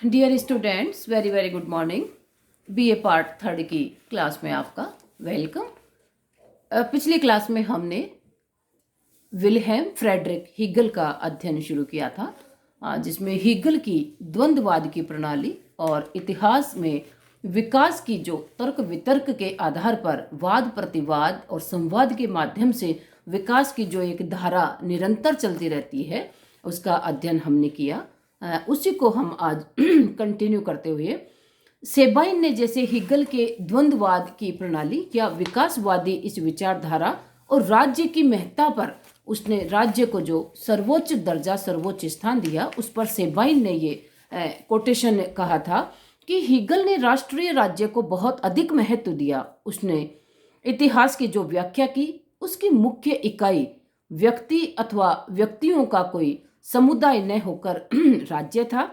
Dear students, very very good morning. BA part third की class में आपका welcome. पिछली क्लास में हमने विल्हेम फ्रेडरिक हीगल का अध्ययन शुरू किया था, जिसमें हीगल की द्वंद्ववाद की प्रणाली और इतिहास में विकास की जो तर्क वितर्क के आधार पर वाद प्रतिवाद और संवाद के माध्यम से विकास की जो एक धारा निरंतर चलती रहती है, उसका अध्ययन हमने किया। उसी को हम आज कंटिन्यू करते हुए सेबाइन ने जैसे हिगल के द्वंद्ववाद की प्रणाली या विकासवादी इस विचारधारा और राज्य की महत्ता पर उसने राज्य को जो सर्वोच्च दर्जा सर्वोच्च स्थान दिया, उस पर सेबाइन ने ये कोटेशन कहा था कि हिगल ने राष्ट्रीय राज्य को बहुत अधिक महत्व दिया। उसने इतिहास की जो व्याख्या की, उसकी मुख्य इकाई व्यक्ति अथवा व्यक्तियों का कोई समुदाय न होकर राज्य था।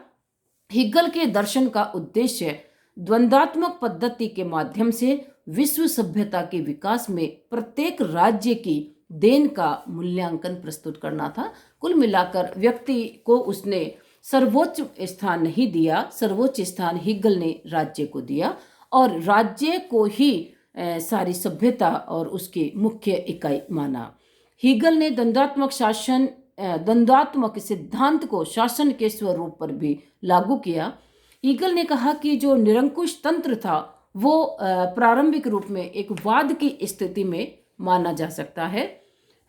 हिगल के दर्शन का उद्देश्य द्वंद्वात्मक पद्धति के माध्यम से विश्व सभ्यता के विकास में प्रत्येक राज्य की देन का मूल्यांकन प्रस्तुत करना था। कुल मिलाकर व्यक्ति को उसने सर्वोच्च स्थान नहीं दिया, सर्वोच्च स्थान हिगल ने राज्य को दिया और राज्य को ही सारी सभ्यता और उसकी मुख्य इकाई माना। हिगल ने द्वंद्वात्मक सिद्धांत को शासन के स्वरूप पर भी लागू किया। ईगल ने कहा कि जो निरंकुश तंत्र था वो प्रारंभिक रूप में एक वाद की स्थिति में माना जा सकता है।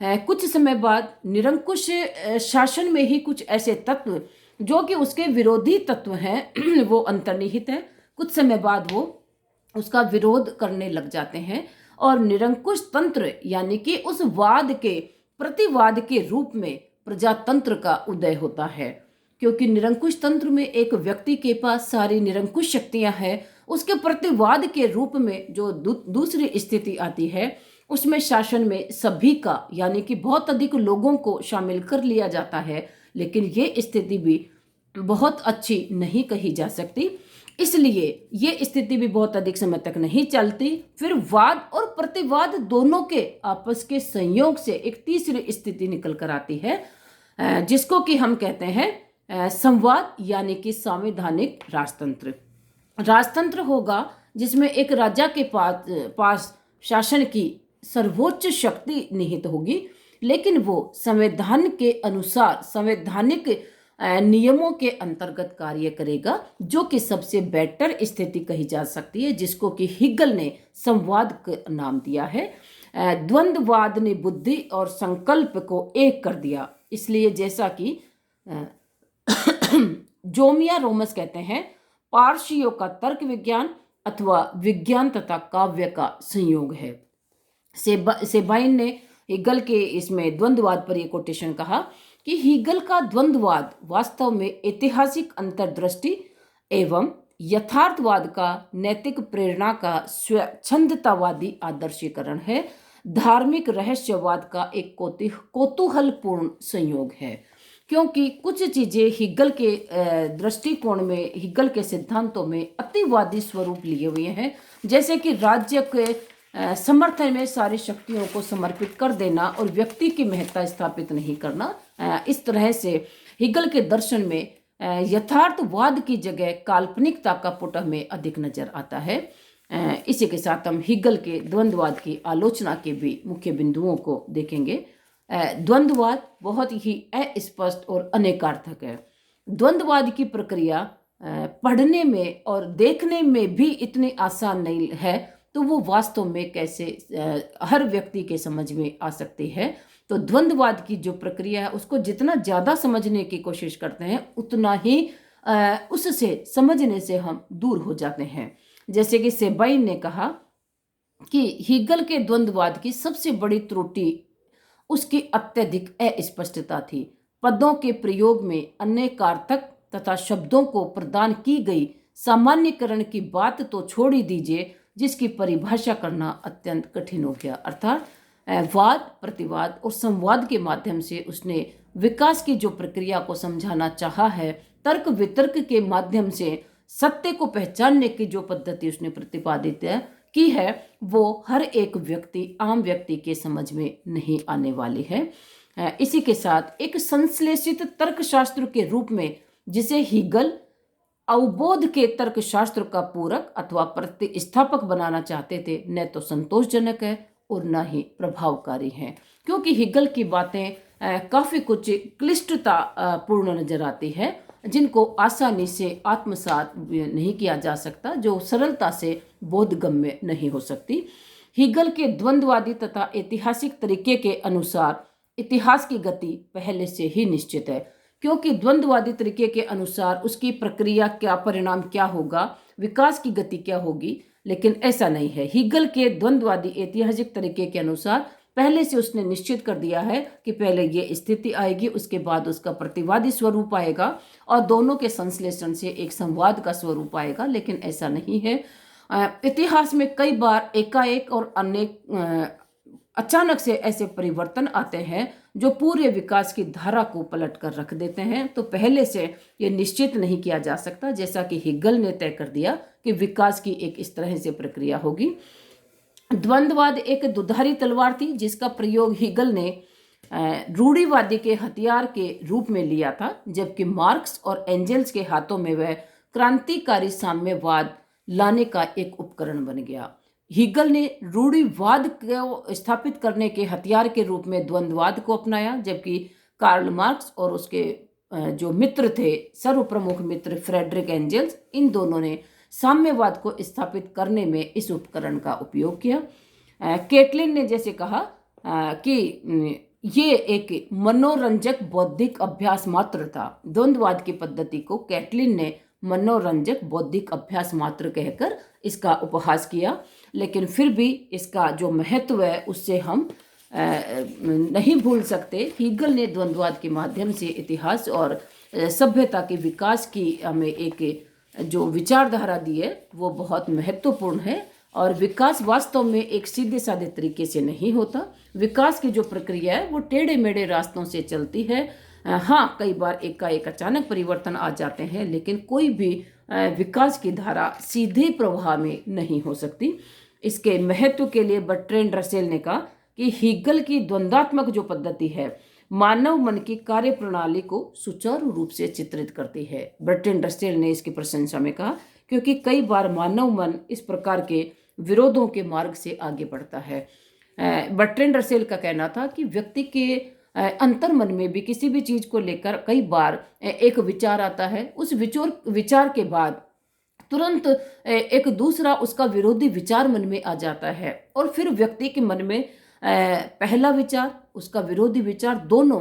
कुछ समय बाद निरंकुश शासन में ही कुछ ऐसे तत्व जो कि उसके विरोधी तत्व हैं वो अंतर्निहित है। कुछ समय बाद वो उसका विरोध करने लग जाते हैं और निरंकुश तंत्र यानी कि उस वाद के प्रतिवाद के रूप में प्रजातंत्र का उदय होता है। क्योंकि निरंकुश तंत्र में एक व्यक्ति के पास सारी निरंकुश शक्तियां हैं, उसके प्रतिवाद के रूप में जो दूसरी स्थिति आती है, उसमें शासन में सभी का यानी कि बहुत अधिक लोगों को शामिल कर लिया जाता है। लेकिन ये स्थिति भी बहुत अच्छी नहीं कही जा सकती, इसलिए ये स्थिति भी बहुत अधिक समय तक नहीं चलती। फिर वाद और प्रतिवाद दोनों के आपस के संयोग से एक तीसरी स्थिति निकल कर आती है, जिसको कि हम कहते हैं संवाद यानी कि संवैधानिक राजतंत्र। राजतंत्र होगा जिसमें एक राजा के पास शासन की सर्वोच्च शक्ति निहित होगी, लेकिन वो संविधान के अनुसार संवैधानिक नियमों के अंतर्गत कार्य करेगा, जो कि सबसे बेटर स्थिति कही जा सकती है, जिसको कि हिगल ने संवाद का नाम दिया है। द्वंद्ववाद ने बुद्धि और संकल्प को एक कर दिया, इसलिए जैसा कि जोमिया रोमस कहते हैं, पारसियों का तर्क विज्ञान अथवा विज्ञान तथा काव्य का संयोग है। सेबाइन ने हिगल के इसमें द्वंद्ववाद पर यह कोटेशन कहा कि हिगल का द्वंद्ववाद वास्तव में ऐतिहासिक अंतर्दृष्टि एवं यथार्थवाद का नैतिक प्रेरणा का स्वच्छंदतावादी आदर्शीकरण है, धार्मिक रहस्यवाद का एक कौतूहलपूर्ण संयोग है। क्योंकि कुछ चीजें हिगल के दृष्टिकोण में, हिगल के सिद्धांतों में अतिवादी स्वरूप लिए हुए हैं, जैसे कि राज्य के समर्थन में सारी शक्तियों को समर्पित कर देना और व्यक्ति की महत्ता स्थापित नहीं करना। इस तरह से हिगल के दर्शन में यथार्थवाद की जगह काल्पनिकता का पुट हमें अधिक नजर आता है। इसी के साथ हम हिगल के द्वंद्ववाद की आलोचना के भी मुख्य बिंदुओं को देखेंगे। द्वंद्ववाद बहुत ही अस्पष्ट और अनेकार्थक है। द्वंद्ववाद की प्रक्रिया पढ़ने में और देखने में भी इतनी आसान नहीं है, तो वो वास्तव में कैसे हर व्यक्ति के समझ में आ सकती है। तो द्वंद्ववाद की जो प्रक्रिया है उसको जितना ज़्यादा समझने की कोशिश करते हैं, उतना ही उससे समझने से हम दूर हो जाते हैं। जैसे कि सेबाइन ने कहा कि हिगल के द्वंद्ववाद की सबसे बड़ी त्रुटि उसकी अत्यधिक अस्पष्टता थी। पदों के प्रयोग में अनेकार्थक तथा शब्दों को प्रदान की गई सामान्यकरण की बात तो छोड़ ही दीजिए, जिसकी परिभाषा करना अत्यंत कठिन हो गया। अर्थात वाद प्रतिवाद और संवाद के माध्यम से उसने विकास की जो प्रक्रिया को समझाना चाहा है, तर्क वितर्क के माध्यम से सत्य को पहचानने की जो पद्धति उसने प्रतिपादित की है, वो हर एक व्यक्ति, आम व्यक्ति के समझ में नहीं आने वाली है। इसी के साथ एक संश्लेषित तर्कशास्त्र के रूप में जिसे हीगल अवबोध के तर्कशास्त्र का पूरक अथवा प्रतिस्थापक बनाना चाहते थे, न तो संतोषजनक है और न ही प्रभावकारी है। क्योंकि हिगल की बातें काफ़ी कुछ क्लिष्टता पूर्ण नजर आती है, जिनको आसानी से आत्मसात नहीं किया जा सकता, जो सरलता से बोधगम्य नहीं हो सकती। हिगल के द्वंद्ववादी तथा ऐतिहासिक तरीके के अनुसार इतिहास की गति पहले से ही निश्चित है, क्योंकि द्वंद्ववादी तरीके के अनुसार उसकी प्रक्रिया क्या, परिणाम क्या होगा, विकास की गति क्या होगी। लेकिन ऐसा नहीं है। हिगल के द्वंद्ववादी ऐतिहासिक तरीके के अनुसार पहले से उसने निश्चित कर दिया है कि पहले ये स्थिति आएगी, उसके बाद उसका प्रतिवादी स्वरूप आएगा और दोनों के संश्लेषण से एक संवाद का स्वरूप आएगा। लेकिन ऐसा नहीं है। इतिहास में कई बार एकाएक और अनेक अचानक से ऐसे परिवर्तन आते हैं जो पूरे विकास की धारा को पलट कर रख देते हैं। तो पहले से ये निश्चित नहीं किया जा सकता, जैसा कि हिगल ने तय कर दिया कि विकास की एक इस तरह से प्रक्रिया होगी। द्वंद्ववाद एक दुधारी तलवार थी, जिसका प्रयोग हिगल ने रूढ़िवादी के हथियार के रूप में लिया था, जबकि मार्क्स और एंजेल्स के हाथों में वह क्रांतिकारी साम्यवाद लाने का एक उपकरण बन गया। हिगल ने रूढ़िवाद को स्थापित करने के हथियार के रूप में द्वंद्ववाद को अपनाया, जबकि कार्ल मार्क्स और उसके जो मित्र थे, सर्वप्रमुख मित्र फ्रेडरिक एंजेल्स, इन दोनों ने साम्यवाद को स्थापित करने में इस उपकरण का उपयोग किया। केटलिन ने जैसे कहा कि ये एक मनोरंजक बौद्धिक अभ्यास मात्र था। द्वंद्ववाद की पद्धति को केटलिन ने मनोरंजक बौद्धिक अभ्यास मात्र कहकर इसका उपहास किया, लेकिन फिर भी इसका जो महत्व है उससे हम नहीं भूल सकते। हिगल ने द्वंद्ववाद के माध्यम से इतिहास और सभ्यता के विकास की हमें एक जो विचारधारा दी है वो बहुत महत्वपूर्ण है। और विकास वास्तव में एक सीधे साधे तरीके से नहीं होता। विकास की जो प्रक्रिया है वो टेढ़े मेढ़े रास्तों से चलती है। हाँ, कई बार एक अचानक परिवर्तन आ जाते हैं, लेकिन कोई भी विकास की धारा सीधे प्रवाह में नहीं हो सकती। इसके महत्व के लिए बर्ट्रैंड रसेल ने कहा कि हिगल की द्वंद्वात्मक जो पद्धति है मानव मन की कार्य प्रणाली को सुचारू रूप से चित्रित करती है। बर्ट्रैंड रसेल ने इसकी प्रशंसा में कहा, क्योंकि कई बार मानव मन इस प्रकार के विरोधों के मार्ग से आगे बढ़ता है। बर्ट्रैंड रसेल का कहना था कि व्यक्ति के अंतर मन में भी किसी भी चीज को लेकर कई बार एक विचार आता है, उस विचार के बाद तुरंत एक दूसरा उसका विरोधी विचार मन में आ जाता है, और फिर व्यक्ति के मन में पहला विचार, उसका विरोधी विचार, दोनों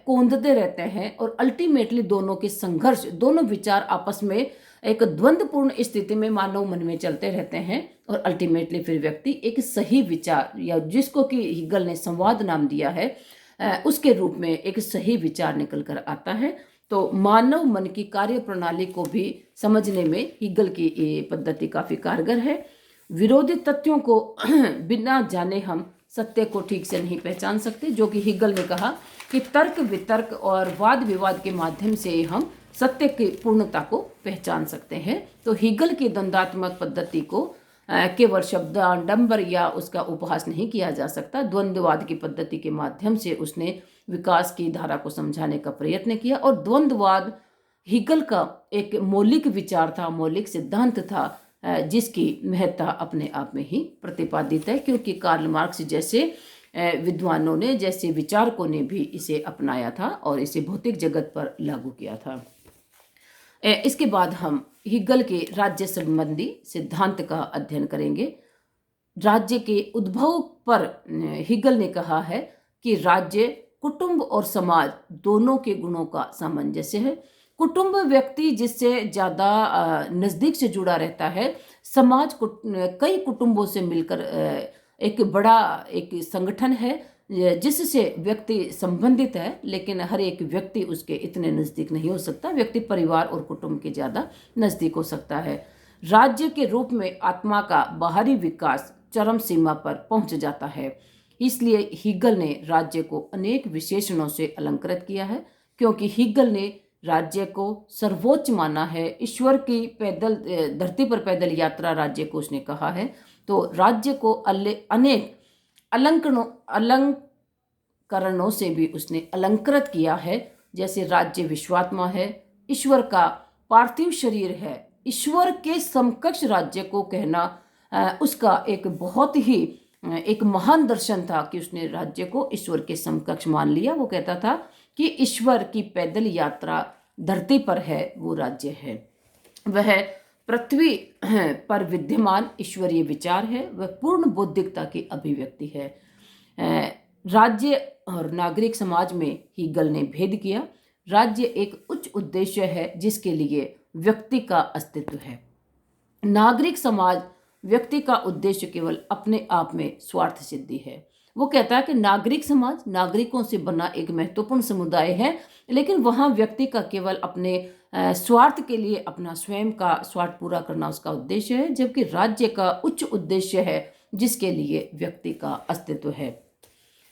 कोंदते रहते हैं, और अल्टीमेटली दोनों के संघर्ष, दोनों विचार आपस में एक द्वंद्वपूर्ण स्थिति में मानव मन में चलते रहते हैं, और अल्टीमेटली फिर व्यक्ति एक सही विचार, या जिसको कि हिगल ने संवाद नाम दिया है, उसके रूप में एक सही विचार निकल कर आता है। तो मानव मन की कार्य प्रणाली को भी समझने में हिगल की ये पद्धति काफी कारगर है। विरोधी तथ्यों को बिना जाने हम सत्य को ठीक से नहीं पहचान सकते, जो कि हिगल ने कहा कि तर्क वितर्क और वाद विवाद के माध्यम से हम सत्य की पूर्णता को पहचान सकते हैं। तो हिगल की द्वंद्वात्मक पद्धति को केवल शब्दाडंबर या उसका उपहास नहीं किया जा सकता। द्वंद्ववाद की पद्धति के माध्यम से उसने विकास की धारा को समझाने का प्रयत्न किया, और द्वंद्ववाद हिगल का एक मौलिक विचार था, मौलिक सिद्धांत था, जिसकी महत्ता अपने आप में ही प्रतिपादित है, क्योंकि कार्ल मार्क्स जैसे विद्वानों ने, जैसे विचारकों ने भी इसे अपनाया था और इसे भौतिक जगत पर लागू किया था। इसके बाद हम हिगल के राज्य संबंधी सिद्धांत का अध्ययन करेंगे। राज्य के उद्भव पर हिगल ने कहा है कि राज्य, कुटुंब और समाज दोनों के गुणों का सामंजस्य है। कुटुंब व्यक्ति जिससे ज़्यादा नज़दीक से जुड़ा रहता है, समाज कई कुटुंबों से मिलकर एक बड़ा एक संगठन है जिससे व्यक्ति संबंधित है, लेकिन हर एक व्यक्ति उसके इतने नज़दीक नहीं हो सकता। व्यक्ति परिवार और कुटुंब के ज़्यादा नज़दीक हो सकता है। राज्य के रूप में आत्मा का बाहरी विकास चरम सीमा पर पहुंच जाता है। इसलिए हिगल ने राज्य को अनेक विशेषणों से अलंकृत किया है, क्योंकि हिगल ने राज्य को सर्वोच्च माना है। ईश्वर की पैदल धरती पर पैदल यात्रा राज्य को उसने कहा है। तो राज्य को अनेक अलंकरणों से भी उसने अलंकृत किया है। जैसे राज्य विश्वात्मा है, ईश्वर का पार्थिव शरीर है, ईश्वर के समकक्ष राज्य को कहना उसका एक बहुत ही एक महान दर्शन था कि उसने राज्य को ईश्वर के समकक्ष मान लिया। वो कहता था कि ईश्वर की पैदल यात्रा धरती पर है, वो राज्य है। वह पृथ्वी पर विद्यमान ईश्वरीय विचार है, वह पूर्ण बौद्धिकता की अभिव्यक्ति है। राज्य और नागरिक समाज में हीगल ने भेद किया। राज्य एक उच्च उद्देश्य है जिसके लिए व्यक्ति का अस्तित्व है। नागरिक समाज व्यक्ति का उद्देश्य केवल अपने आप में स्वार्थ सिद्धि है। वो कहता है कि नागरिक समाज नागरिकों से बना एक महत्वपूर्ण समुदाय है, लेकिन वहाँ व्यक्ति का केवल अपने स्वार्थ के लिए अपना स्वयं का स्वार्थ पूरा करना उसका उद्देश्य है, जबकि राज्य का उच्च उद्देश्य है जिसके लिए व्यक्ति का अस्तित्व है।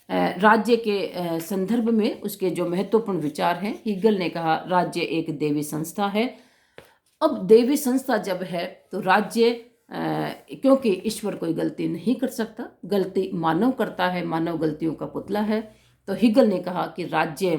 राज्य के संदर्भ में उसके जो महत्वपूर्ण विचार हैं, हीगल ने कहा राज्य एक देवी संस्था है। अब देवी संस्था जब है तो राज्य क्योंकि ईश्वर कोई गलती नहीं कर सकता, गलती मानव करता है, मानव गलतियों का पुतला है, तो हीगल ने कहा कि राज्य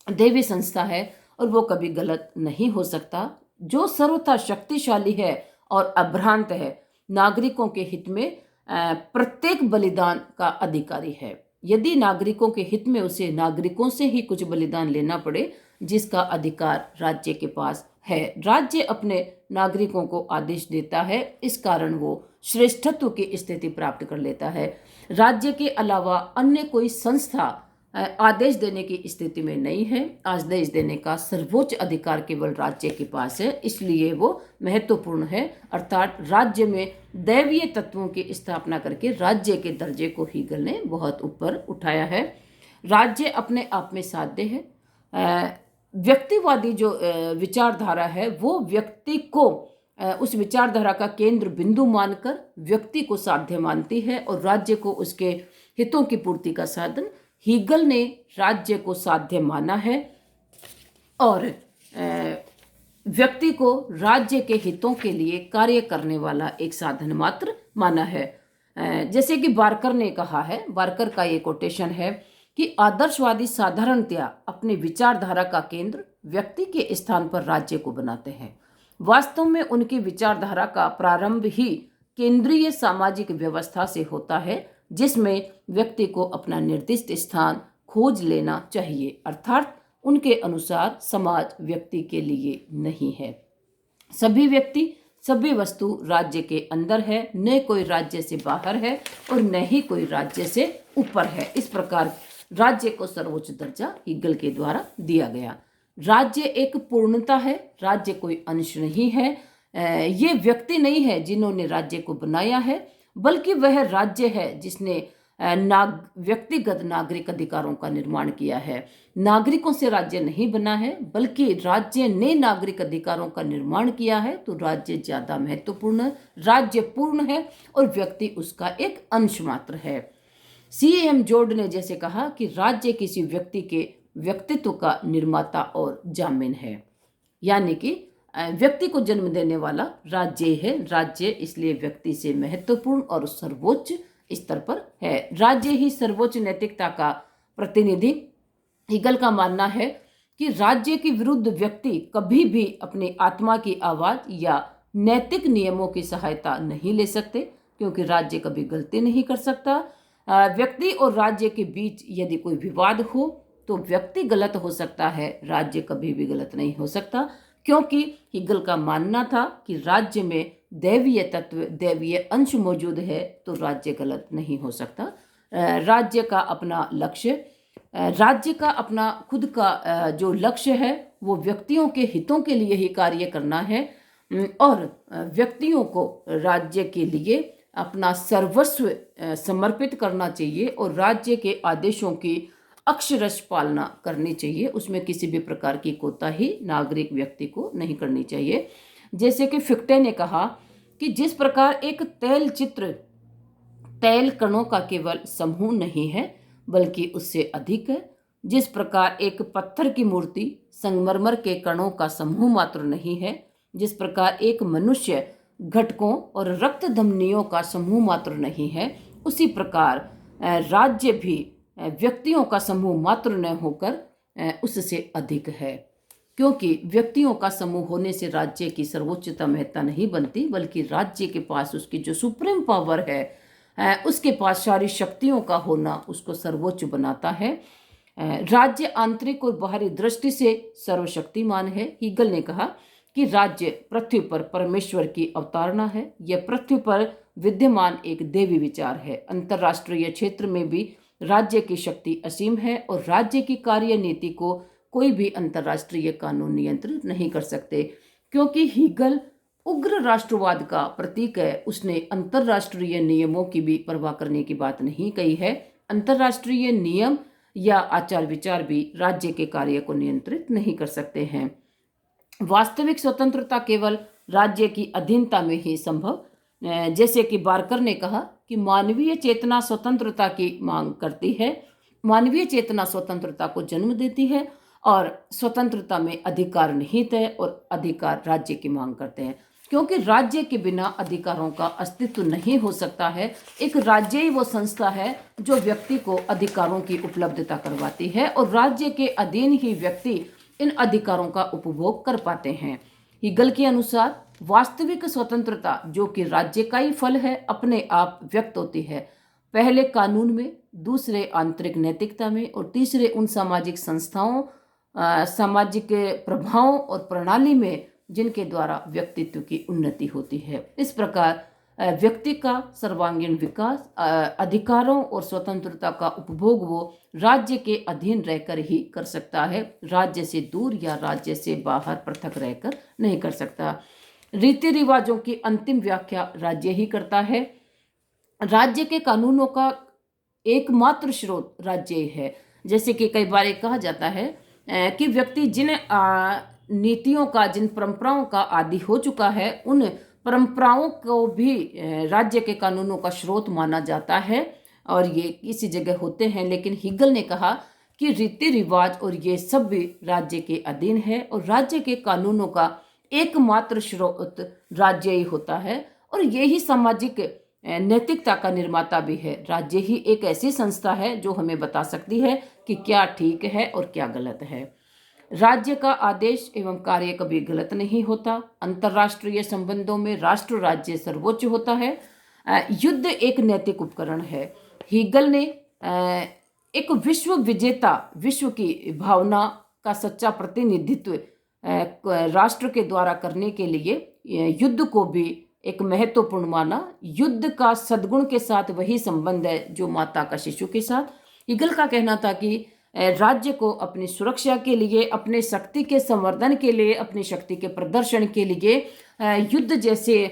देवी संस्था है और वो कभी गलत नहीं हो सकता। जो सर्वथा शक्तिशाली है और अभ्रांत है, नागरिकों के हित में प्रत्येक बलिदान का अधिकारी है। यदि नागरिकों के हित में उसे नागरिकों से ही कुछ बलिदान लेना पड़े, जिसका अधिकार राज्य के पास है। राज्य अपने नागरिकों को आदेश देता है, इस कारण वो श्रेष्ठत्व की स्थिति प्राप्त कर लेता है। राज्य के अलावा अन्य कोई संस्था आदेश देने की स्थिति में नहीं है। आदेश देने का सर्वोच्च अधिकार केवल राज्य के पास है, इसलिए वो महत्वपूर्ण है। अर्थात राज्य में दैवीय तत्वों की स्थापना करके राज्य के दर्जे को हीगल ने बहुत ऊपर उठाया है। राज्य अपने आप में साध्य है। व्यक्तिवादी जो विचारधारा है वो व्यक्ति को उस विचारधारा का केंद्र बिंदु मानकर व्यक्ति को साध्य मानती है और राज्य को उसके हितों की पूर्ति का साधन। हीगल ने राज्य को साध्य माना है और व्यक्ति को राज्य के हितों के लिए कार्य करने वाला एक साधन मात्र माना है। जैसे कि बार्कर ने कहा है, बार्कर का ये कोटेशन है कि आदर्शवादी साधारणतया अपने विचारधारा का केंद्र व्यक्ति के स्थान पर राज्य को बनाते हैं। वास्तव में उनकी विचारधारा का प्रारंभ ही केंद्रीय सामाजिक व्यवस्था से होता है, जिसमें व्यक्ति को अपना निर्दिष्ट स्थान खोज लेना चाहिए। अर्थात उनके अनुसार समाज व्यक्ति के लिए नहीं है। सभी व्यक्ति, सभी वस्तु राज्य के अंदर है, न कोई राज्य से बाहर है और न ही कोई राज्य से ऊपर है। इस प्रकार राज्य को सर्वोच्च दर्जा हीगल के द्वारा दिया गया। राज्य एक पूर्णता है, राज्य कोई अंश नहीं है। ये व्यक्ति नहीं है जिन्होंने राज्य को बनाया है, बल्कि वह राज्य है जिसने व्यक्तिगत नागरिक अधिकारों का निर्माण किया है। नागरिकों से राज्य नहीं बना है, बल्कि राज्य ने नागरिक अधिकारों का निर्माण किया है। तो राज्य ज्यादा महत्वपूर्ण, राज्य पूर्ण है और व्यक्ति उसका एक अंश मात्र है। C.M. जोर्ड ने जैसे कहा कि राज्य किसी व्यक्ति के व्यक्तित्व का निर्माता और जामिन है, यानी कि व्यक्ति को जन्म देने वाला राज्य है। राज्य इसलिए व्यक्ति से महत्वपूर्ण और सर्वोच्च स्तर पर है। राज्य ही सर्वोच्च नैतिकता का प्रतिनिधि। हीगल का मानना है कि राज्य के विरुद्ध व्यक्ति कभी भी अपनी आत्मा की आवाज या नैतिक नियमों की सहायता नहीं ले सकते, क्योंकि राज्य कभी गलती नहीं कर सकता। व्यक्ति और राज्य के बीच यदि कोई विवाद हो तो व्यक्ति गलत हो सकता है, राज्य कभी भी गलत नहीं हो सकता, क्योंकि हीगल का मानना था कि राज्य में दैवीय तत्व, दैवीय अंश मौजूद है, तो राज्य गलत नहीं हो सकता। राज्य का अपना लक्ष्य, राज्य का अपना खुद का जो लक्ष्य है वो व्यक्तियों के हितों के लिए ही कार्य करना है और व्यक्तियों को राज्य के लिए अपना सर्वस्व समर्पित करना चाहिए और राज्य के आदेशों की अक्षरश पालना करनी चाहिए। उसमें किसी भी प्रकार की कोताही नागरिक व्यक्ति को नहीं करनी चाहिए। जैसे कि फिक्टे ने कहा कि जिस प्रकार एक तैल चित्र तैल कणों का केवल समूह नहीं है बल्कि उससे अधिक है, जिस प्रकार एक पत्थर की मूर्ति संगमरमर के कणों का समूह मात्र नहीं है, जिस प्रकार एक मनुष्य घटकों और रक्त धमनियों का समूह मात्र नहीं है, उसी प्रकार राज्य भी व्यक्तियों का समूह मात्र न होकर उससे अधिक है। क्योंकि व्यक्तियों का समूह होने से राज्य की सर्वोच्चता महत्ता नहीं बनती, बल्कि राज्य के पास उसकी जो सुप्रीम पावर है, उसके पास सारी शक्तियों का होना उसको सर्वोच्च बनाता है। राज्य आंतरिक और बाहरी दृष्टि से सर्वशक्तिमान है। हीगल ने कहा कि राज्य पृथ्वी पर परमेश्वर की अवतारणा है। यह पृथ्वी पर विद्यमान एक देवी विचार है। अंतर्राष्ट्रीय क्षेत्र में भी राज्य की शक्ति असीम है और राज्य की कार्यनीति को कोई भी अंतर्राष्ट्रीय कानून नियंत्रित नहीं कर सकते। क्योंकि हीगल उग्र राष्ट्रवाद का प्रतीक है, उसने अंतर्राष्ट्रीय नियमों की भी परवाह करने की बात नहीं कही है। अंतर्राष्ट्रीय नियम या आचार विचार भी राज्य के कार्य को नियंत्रित नहीं कर सकते हैं। वास्तविक स्वतंत्रता केवल राज्य की अधीनता में ही संभव, जैसे कि बार्कर ने कहा कि मानवीय चेतना स्वतंत्रता की मांग करती है। मानवीय चेतना स्वतंत्रता को जन्म देती है और स्वतंत्रता में अधिकार निहित है और अधिकार राज्य की मांग करते हैं। क्योंकि राज्य के बिना अधिकारों का अस्तित्व नहीं हो सकता है। एक राज्य ही वो संस्था है जो व्यक्ति को अधिकारों की उपलब्धता करवाती है और राज्य के अधीन ही व्यक्ति इन अधिकारों का उपभोग कर पाते हैं। हीगल के अनुसार वास्तविक स्वतंत्रता, जो कि राज्य का ही फल है, अपने आप व्यक्त होती है, पहले कानून में, दूसरे आंतरिक नैतिकता में और तीसरे उन सामाजिक संस्थाओं, सामाजिक प्रभावों और प्रणाली में जिनके द्वारा व्यक्तित्व की उन्नति होती है। इस प्रकार व्यक्ति का सर्वांगीण विकास, अधिकारों और स्वतंत्रता का उपभोग वो राज्य के अधीन रहकर ही कर सकता है, राज्य से दूर या राज्य से बाहर पृथक रहकर नहीं कर सकता। रीति रिवाजों की अंतिम व्याख्या राज्य ही करता है। राज्य के कानूनों का एकमात्र स्रोत राज्य है। जैसे कि कई बार कहा जाता है कि व्यक्ति जिन नीतियों का, जिन परंपराओं का आदी हो चुका है, उन परंपराओं को भी राज्य के कानूनों का स्रोत माना जाता है और ये किसी जगह होते हैं। लेकिन हीगल ने कहा कि रीति रिवाज और ये सब भी राज्य के अधीन है और राज्य के कानूनों का एकमात्र स्रोत राज्य ही होता है और यही सामाजिक नैतिकता का निर्माता भी है। राज्य ही एक ऐसी संस्था है जो हमें बता सकती है कि क्या ठीक है और क्या गलत है। राज्य का आदेश एवं कार्य कभी गलत नहीं होता। अंतर्राष्ट्रीय संबंधों में राष्ट्र राज्य सर्वोच्च होता है। युद्ध एक नैतिक उपकरण है। हीगल ने एक विश्व विजेता, विश्व की भावना का सच्चा प्रतिनिधित्व राष्ट्र के द्वारा करने के लिए युद्ध को भी एक महत्वपूर्ण माना। युद्ध का सद्गुण के साथ वही संबंध है जो माता का शिशु के साथ। हीगल का कहना था कि राज्य को अपनी सुरक्षा के लिए, अपने शक्ति के संवर्धन के लिए, अपनी शक्ति के प्रदर्शन के लिए युद्ध जैसे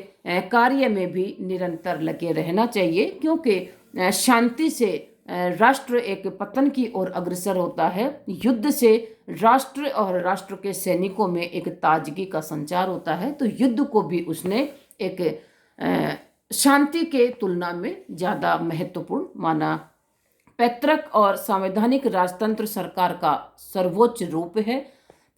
कार्य में भी निरंतर लगे रहना चाहिए। क्योंकि शांति से राष्ट्र एक पतन की ओर अग्रसर होता है। युद्ध से राष्ट्र और राष्ट्र के सैनिकों में एक ताजगी का संचार होता है। तो युद्ध को भी उसने एक शांति के तुलना में ज़्यादा महत्वपूर्ण माना। पैतृक और संवैधानिक राजतंत्र सरकार का सर्वोच्च रूप है।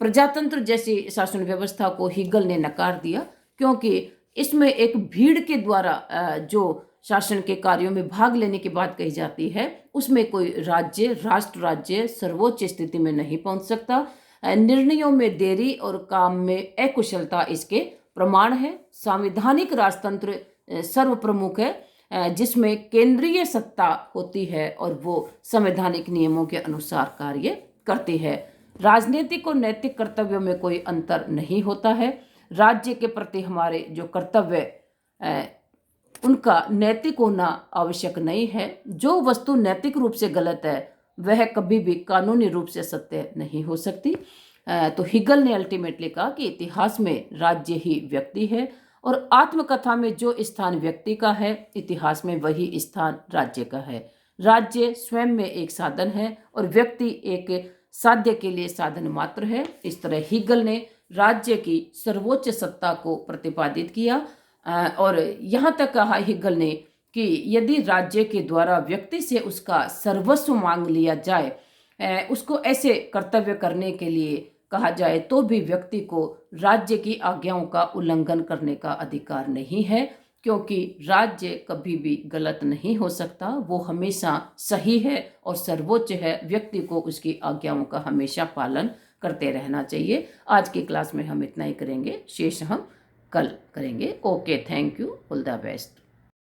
प्रजातंत्र जैसी शासन व्यवस्था को हीगल ने नकार दिया, क्योंकि इसमें एक भीड़ के द्वारा जो शासन के कार्यों में भाग लेने की बात कही जाती है, उसमें कोई राज्य, राष्ट्र राज्य सर्वोच्च स्थिति में नहीं पहुंच सकता। निर्णयों में देरी और काम में अकुशलता इसके प्रमाण है। संवैधानिक राजतंत्र सर्व प्रमुख है, जिसमें केंद्रीय सत्ता होती है और वो संवैधानिक नियमों के अनुसार कार्य करती है। राजनीतिक और नैतिक कर्तव्यों में कोई अंतर नहीं होता है। राज्य के प्रति हमारे जो कर्तव्य उनका नैतिक होना आवश्यक नहीं है। जो वस्तु नैतिक रूप से गलत है वह कभी भी कानूनी रूप से सत्य नहीं हो सकती। तो हीगल ने अल्टीमेटली कहा कि इतिहास में राज्य ही व्यक्ति है और आत्मकथा में जो स्थान व्यक्ति का है, इतिहास में वही स्थान राज्य का है। राज्य स्वयं में एक साधन है और व्यक्ति एक साध्य के लिए साधन मात्र है। इस तरह हीगल ने राज्य की सर्वोच्च सत्ता को प्रतिपादित किया और यहाँ तक कहा हीगल ने कि यदि राज्य के द्वारा व्यक्ति से उसका सर्वस्व मांग लिया जाए, उसको ऐसे कर्तव्य करने के लिए कहा जाए, तो भी व्यक्ति को राज्य की आज्ञाओं का उल्लंघन करने का अधिकार नहीं है। क्योंकि राज्य कभी भी गलत नहीं हो सकता, वो हमेशा सही है और सर्वोच्च है। व्यक्ति को उसकी आज्ञाओं का हमेशा पालन करते रहना चाहिए। आज की क्लास में हम इतना ही करेंगे, शेष हम कल करेंगे। Okay, thank you, all the best.